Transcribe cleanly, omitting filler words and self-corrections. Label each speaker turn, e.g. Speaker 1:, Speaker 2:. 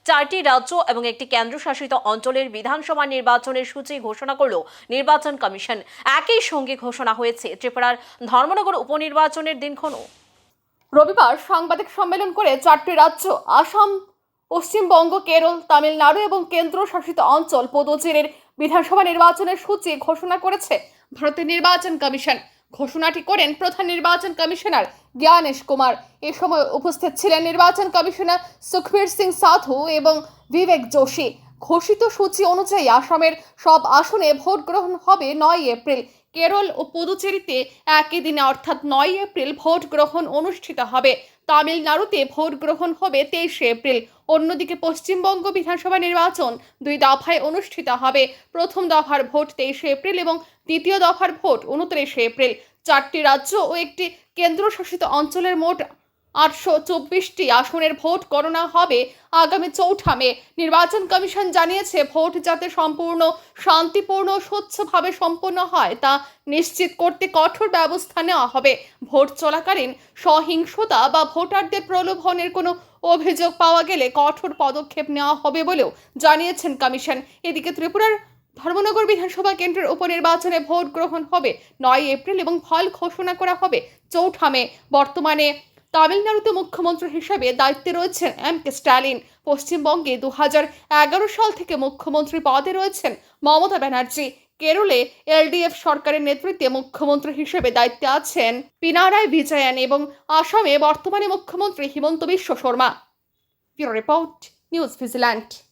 Speaker 1: 4টি রাজ্য এবং একটি কেন্দ্রশাসিত অঞ্চলের বিধানসভা নির্বাচনের সূচি ঘোষণা করল নির্বাচন কমিশন। একই সঙ্গে ঘোষণা হয়েছে ত্রিপুরার ধর্মনগর উপনির্বাচনের দিনক্ষণও।
Speaker 2: রবিবার সাংবাদিক সম্মেলন করে 4টি রাজ্য আসাম, পশ্চিমবঙ্গ, কেরল, তামিলনাড়ু এবং কেন্দ্রশাসিত অঞ্চল পুদুচেরির বিধানসভা নির্বাচনের সূচি ঘোষণা করেছে ভারতের নির্বাচন কমিশন। ঘোষণাটি করেন প্রধান নির্বাচন কমিশনার জ্ঞানেশ কুমার। এ সময় উপস্থিত ছিলেন নির্বাচন কমিশনার সুখবীর সিং সাধু এবং বিবেক যোশী। ঘোষিত সূচি অনুযায়ী আসামের সব আসনে ভোট গ্রহণ হবে 9 এপ্রিল। কেরল ও পুদুচেরিতে একই দিনে অর্থাৎ 9 এপ্রিল ভোট গ্রহণ অনুষ্ঠিত হবে। তামিলনাড়ুতে ভোট গ্রহণ হবে 23 এপ্রিল। অন্যদিকে পশ্চিমবঙ্গ বিধানসভা নির্বাচন 2 দফায় অনুষ্ঠিত হবে। প্রথম দফার ভোট 23 এপ্রিল এবং দ্বিতীয় দফার ভোট 29 এপ্রিল। 4টি রাজ্য ও একটি কেন্দ্রশাসিত অঞ্চলের মোট 824টি আসনের ভোট গণনা হবে আগামী 4 মে। নির্বাচন কমিশন জানিয়েছে, ভোট যাতে সম্পূর্ণ শান্তিপূর্ণ ও স্বচ্ছভাবে সম্পন্ন হয় তা নিশ্চিত করতে কঠোর ব্যবস্থা নেওয়া হবে। ভোট চলাকালীন সহিংসতা বা ভোটারদের প্রলোভনের কোনো অভিযোগ পাওয়া গেলে কঠোর পদক্ষেপ নেওয়া হবে বলেও জানিয়েছেন কমিশন। এদিকে ত্রিপুরার ধর্মনগর বিধানসভা কেন্দ্রের উপনির্বাচনে ভোট গ্রহণ হবে 9 এপ্রিল এবং ফল ঘোষণা করা হবে 4 মে। বর্তমানে তামিলনাড়ুতে মুখ্যমন্ত্রী হিসেবে দায়িত্বে রয়েছেন এম.কে. স্ট্যালিন। পশ্চিমবঙ্গে 2011 সাল থেকে মুখ্যমন্ত্রী পদে রয়েছেন মমতা ব্যানার্জি। কেরলে এলডিএফ সরকারের নেতৃত্বে মুখ্যমন্ত্রী হিসেবে দায়িত্বে আছেন পিনারাই বিজয়ন এবং আসামে বর্তমানে মুখ্যমন্ত্রী Himanta Biswa Sarma. Bureau report, news vigilant.